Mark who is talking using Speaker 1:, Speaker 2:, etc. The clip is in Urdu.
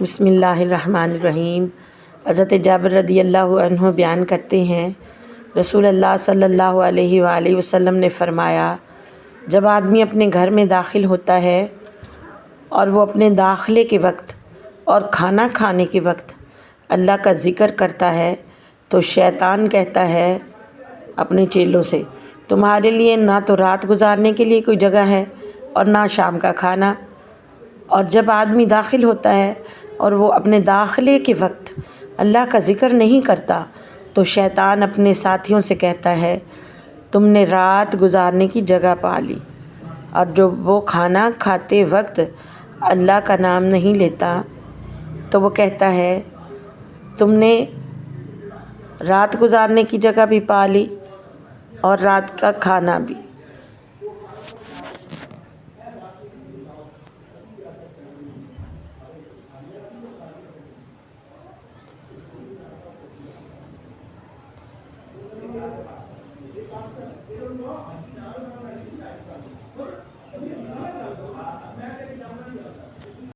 Speaker 1: بسم اللہ الرحمن الرحیم۔ حضرت جابر رضی اللہ عنہ بیان کرتے ہیں، رسول اللہ صلی اللہ علیہ وآلہ وسلم نے فرمایا، جب آدمی اپنے گھر میں داخل ہوتا ہے اور وہ اپنے داخلے کے وقت اور کھانا کھانے کے وقت اللہ کا ذکر کرتا ہے تو شیطان کہتا ہے اپنے چیلوں سے، تمہارے لیے نہ تو رات گزارنے کے لیے کوئی جگہ ہے اور نہ شام کا کھانا۔ اور جب آدمی داخل ہوتا ہے اور وہ اپنے داخلے کے وقت اللہ کا ذکر نہیں کرتا تو شیطان اپنے ساتھیوں سے کہتا ہے، تم نے رات گزارنے کی جگہ پا لی۔ اور جب وہ کھانا کھاتے وقت اللہ کا نام نہیں لیتا تو وہ کہتا ہے، تم نے رات گزارنے کی جگہ بھی پا لی اور رات کا کھانا بھی۔